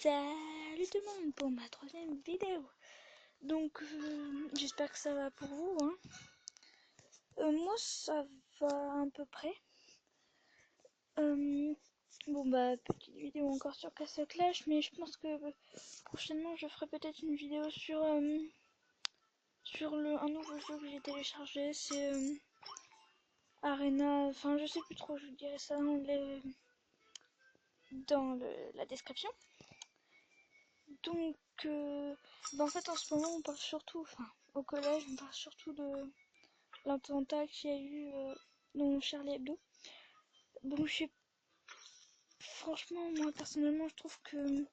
Salut tout le monde pour ma troisième vidéo. Donc j'espère que ça va pour vous, hein. Moi ça va à peu près. Bon bah petite vidéo encore sur Castle Clash, mais je pense que prochainement je ferai peut-être une vidéo sur un nouveau jeu que j'ai téléchargé. C'est Arena, enfin je sais plus trop, je vous dirai ça dans la description. Donc en fait en ce moment on parle surtout, enfin au collège on parle surtout de l'attentat qu'il y a eu dans Charlie Hebdo. Bon, franchement, moi personnellement, je trouve que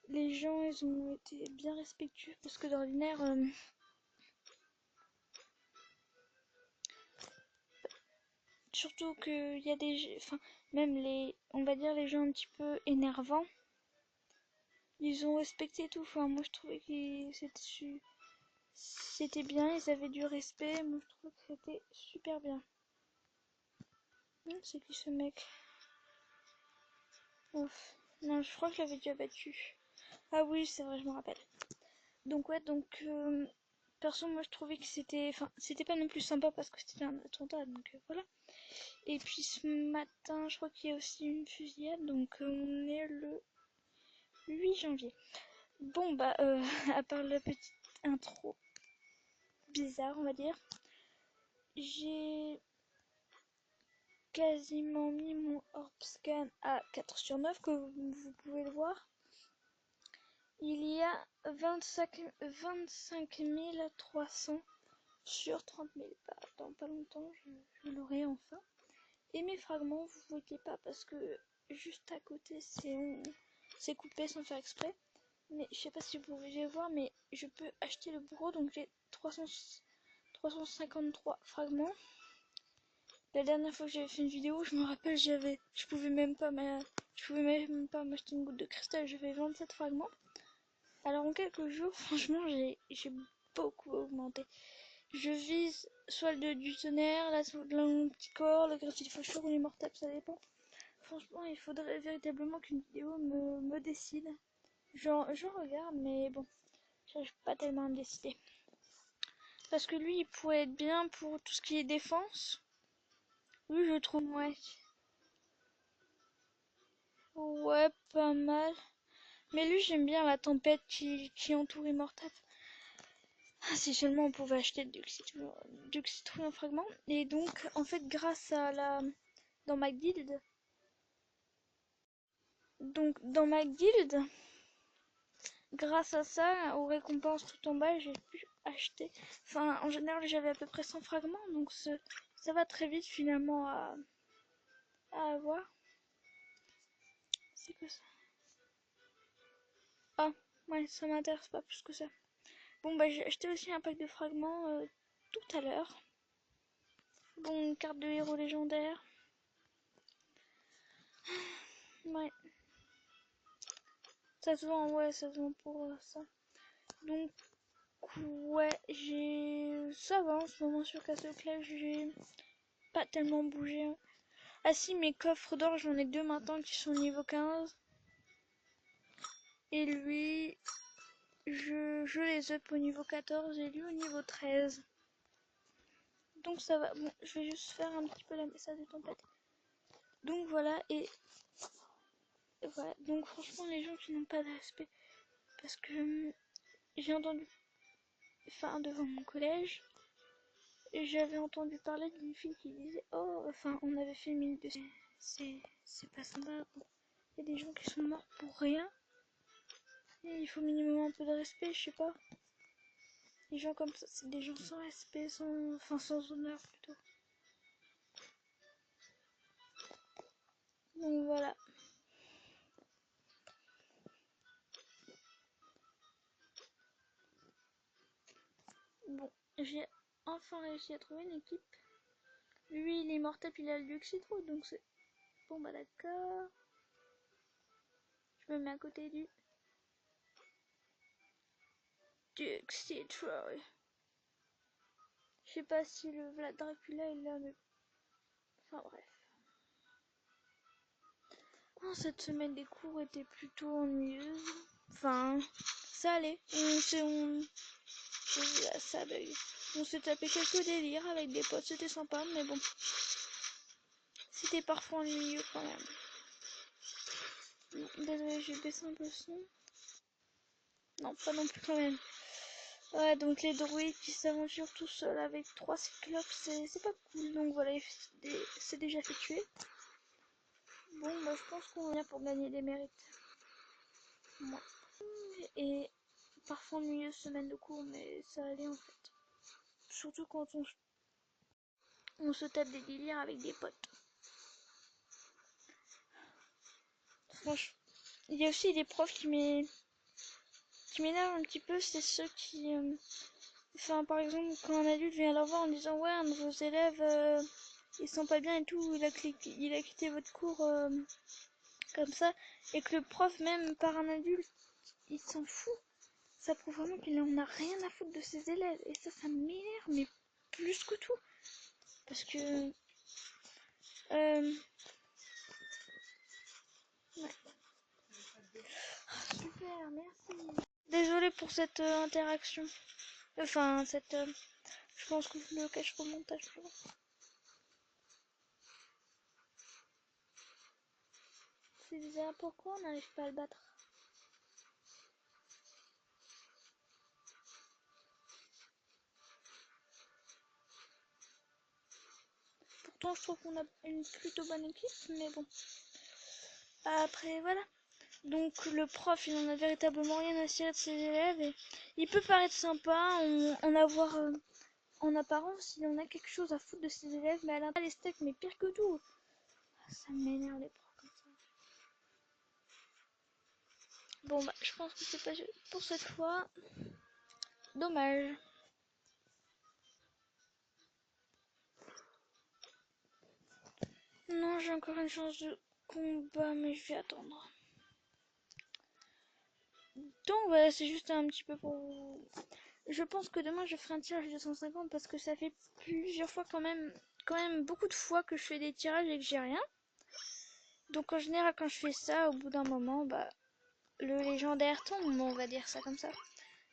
les gens, ils ont été bien respectueux parce que d'ordinaire, surtout qu'il y a enfin, même on va dire les gens un petit peu énervants, ils ont respecté tout. Enfin, moi, je trouvais que c'était bien, ils avaient du respect. Moi, je trouvais que c'était super bien. C'est qui ce mec? Ouf. Non, je crois que je l'avais déjà battu. Ah oui, c'est vrai, je me rappelle. Donc ouais, perso moi je trouvais que c'était pas non plus sympa parce que c'était un attentat, donc voilà. Et puis ce matin, je crois qu'il y a aussi une fusillade, donc on est le 8 janvier. Bon bah à part la petite intro bizarre, on va dire, j'ai quasiment mis mon orb scan à 4 sur 9, comme vous pouvez le voir. Il y a 25 300 sur 30 000. Bah, dans pas longtemps, je l'aurai enfin. Et mes fragments, vous voyez pas parce que juste à côté, c'est coupé sans faire exprès. Mais je sais pas si vous pouvez voir, mais je peux acheter le bureau, donc j'ai 353 fragments. La dernière fois que j'avais fait une vidéo, je me rappelle, je pouvais même pas m'acheter une goutte de cristal, j'avais 27 fragments. Alors en quelques jours, franchement, j'ai beaucoup augmenté. Je vise soit du tonnerre, de l'anticorps, le graffiti faucheur ou l'immortal, ça dépend. Franchement, il faudrait véritablement qu'une vidéo me décide. J'en regarde, mais bon, j'arrive pas tellement à me décider. Parce que lui, il pourrait être bien pour tout ce qui est défense. Lui, je trouve, ouais. Ouais, pas mal. Mais lui, j'aime bien la tempête qui entoure Immortal. Ah, si seulement on pouvait acheter du citrouille en fragment. Et donc, en fait, grâce à dans ma guilde, grâce à ça, aux récompenses tout en bas, j'ai pu acheter. Enfin, en général, j'avais à peu près 100 fragments, donc ça va très vite finalement à avoir. C'est que ça. Ah, ouais, ça m'intéresse pas plus que ça. Bon, bah, j'ai acheté aussi un pack de fragments tout à l'heure. Bon, une carte de héros légendaire. Ouais. Ça se vend, ouais, ça se vend pour ça. Donc, ouais, ça va en ce moment sur Castle Clash, j'ai pas tellement bougé. Ah si, mes coffres d'or, j'en ai deux maintenant qui sont niveau 15. Et lui, je les up au niveau 14 et lui au niveau 13. Donc ça va. Bon, je vais juste faire un petit peu la message de tempête. Donc voilà, et voilà. Donc franchement, les gens qui n'ont pas de respect, parce que j'ai entendu, enfin devant mon collège, et j'avais entendu parler d'une fille qui disait, oh, enfin on avait fait une minute de... C'est pas sympa. Il y a des gens qui sont morts pour rien. Et il faut minimum un peu de respect, je sais pas. Les gens comme ça, c'est des gens sans respect, sans honneur plutôt. Donc voilà. Bon, j'ai enfin réussi à trouver une équipe. Lui, il est mortel, puis il a le Duxitro, donc c'est... Bon bah d'accord. Je me mets à côté du Duxitro. Je sais pas si le Vlad Dracula est là, mais... Enfin bref. Oh, cette semaine des cours était plutôt ennuyeuse. Enfin, ça allait. Ça bug. On s'est tapé quelques délires avec des potes, c'était sympa, mais bon. C'était parfois ennuyeux quand même. Désolé, j'ai baissé un peu le son. Non, pas non plus quand même. Ouais, donc les druides qui s'aventurent tout seuls avec 3 cyclopes, c'est pas cool. Donc voilà, c'est déjà fait tuer. Bon, bah je pense qu'on vient pour gagner des mérites. Moi. Et parfois ennuyeuse semaine de cours, mais ça allait en fait. Surtout quand on se tape des délires avec des potes. Franchement, il y a aussi des profs qui m'énervent un petit peu, c'est ceux qui... Enfin, par exemple, quand un adulte vient leur voir en disant ouais, un de vos élèves, ils sont pas bien et tout, il a quitté votre cours comme ça, et que le prof, même par un adulte, il s'en fout. Ça prouve vraiment qu'il en a rien à foutre de ses élèves. Et ça m'énerve, mais plus que tout. Parce que... ouais. Ah, super, merci. Désolée pour cette interaction. Enfin, je pense que je le cache au montage. C'est bizarre, pourquoi on n'arrive pas à le battre? Pourtant, je trouve qu'on a une plutôt bonne équipe, mais bon. Après, voilà. Donc, le prof, il en a véritablement rien à cirer de ses élèves. Et il peut paraître sympa, en apparence, il en a quelque chose à foutre de ses élèves, mais elle a pas les steaks, mais pire que tout. Ça m'énerve les profs comme ça. Bon, bah, je pense que c'est pas pour cette fois. Dommage. Non, j'ai encore une chance de combat, mais je vais attendre. Donc voilà, c'est juste un petit peu pour vous. Je pense que demain je ferai un tirage de 150 parce que ça fait plusieurs fois quand même beaucoup de fois que je fais des tirages et que j'ai rien. Donc en général quand je fais ça, au bout d'un moment, bah le légendaire tombe, on va dire ça comme ça.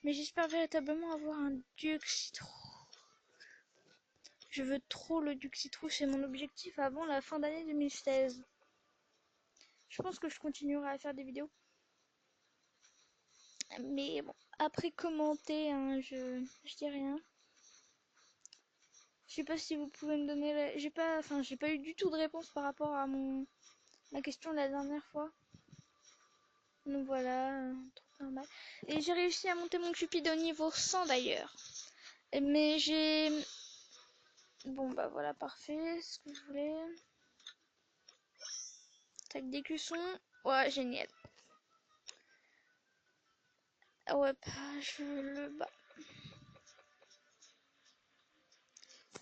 Mais j'espère véritablement avoir un Duc Citron. Je veux trop le Duc Citron, c'est mon objectif avant la fin d'année 2016. Je pense que je continuerai à faire des vidéos. Mais bon, après commenter, hein, je dis rien. Je sais pas si vous pouvez me donner j'ai pas eu du tout de réponse par rapport à ma question de la dernière fois. Donc voilà, trop normal. Et j'ai réussi à monter mon Cupid au niveau 100 d'ailleurs. Mais j'ai... Bon bah voilà, parfait, ce que je voulais. Tac, des cuissons. Ouais, génial. Ah ouais, je le bats.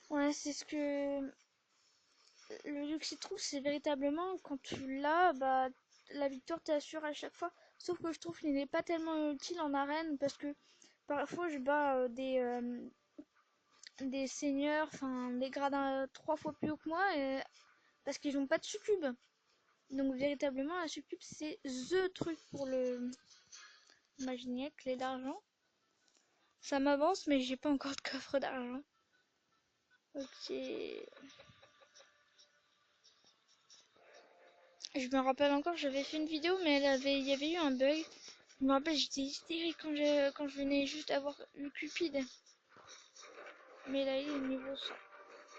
Ouais, c'est ce que... Le Luxitrousse, c'est véritablement, quand tu l'as, bah, la victoire t'assure à chaque fois. Sauf que je trouve qu'il n'est pas tellement utile en arène, parce que parfois je bats des seigneurs, enfin des gradins 3 fois plus haut que moi, parce qu'ils n'ont pas de succube. Donc véritablement, la succube, c'est THE truc pour le Maginiac, clé d'argent. Ça m'avance, mais j'ai pas encore de coffre d'argent. Ok. Je me rappelle encore, j'avais fait une vidéo, mais il y avait eu un bug. Je me rappelle, j'étais hystérique quand je venais juste avoir eu Cupid. Mais là, il est niveau 100.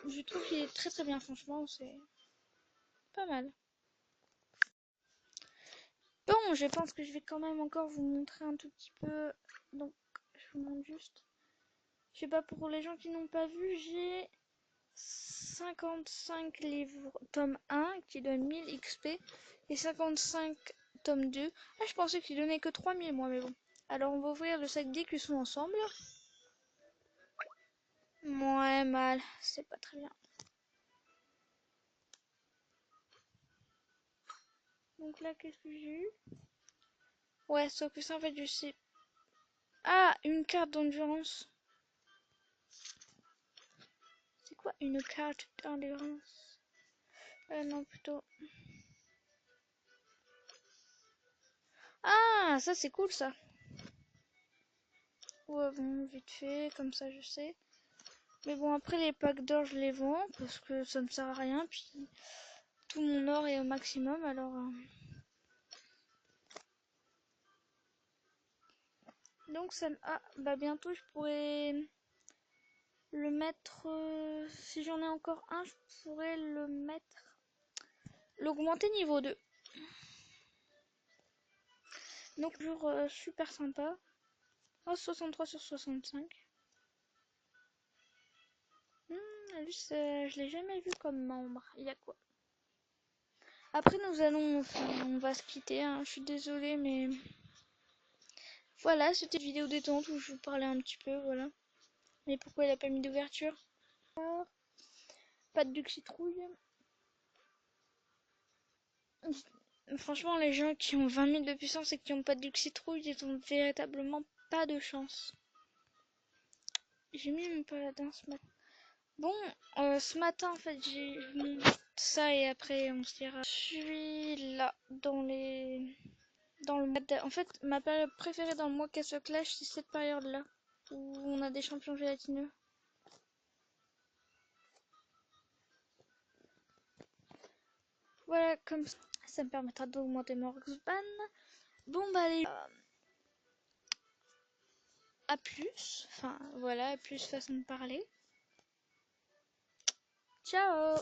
Je trouve qu'il est très très bien, franchement, c'est pas mal. Bon, je pense que je vais quand même encore vous montrer un tout petit peu. Donc, je vous montre juste. Je sais pas, pour les gens qui n'ont pas vu, j'ai 55 livres tome 1 qui donne 1000 XP et 55 tome 2. Ah, je pensais qu'il donnait que 3000 moi, mais bon. Alors, on va ouvrir le sac d'écusson ensemble. Ouais, mal, c'est pas très bien. Donc là, qu'est-ce que j'ai eu? Ouais, sauf que ça, en fait, je sais. Ah, une carte d'endurance. C'est quoi une carte d'endurance? Non, plutôt. Ah, ça c'est cool ça. Ouais, bon, vite fait, comme ça je sais. Mais bon, après les packs d'or, je les vends parce que ça me sert à rien. Puis tout mon or est au maximum, alors. Donc ça. Ah, bah bientôt je pourrais le mettre. Si j'en ai encore un, je pourrais le mettre. L'augmenter niveau 2. Donc toujours super sympa. Oh, 63 sur 65. Lui, je l'ai jamais vu comme membre. Il y a quoi? Après, nous allons, enfin, on va se quitter. Hein. Je suis désolée, mais voilà, c'était une vidéo détente où je vous parlais un petit peu, voilà. Mais pourquoi il a pas mis d'ouverture? Pas de duc citrouille. Franchement, les gens qui ont 20 000 de puissance et qui n'ont pas de duc citrouille, ils ont véritablement pas de chance. J'ai mis mon paladin ce matin. Bon, ce matin, en fait, j'ai mis ça et après, on se dira. Je suis là, dans les... Dans le mois En fait, ma période préférée dans le mois Castle Clash, c'est cette période-là, où on a des champions gélatineux. Voilà, comme ça me permettra d'augmenter mon Roxban. Bon, bah, allez, à plus. Enfin, voilà, à plus façon de parler. Ciao!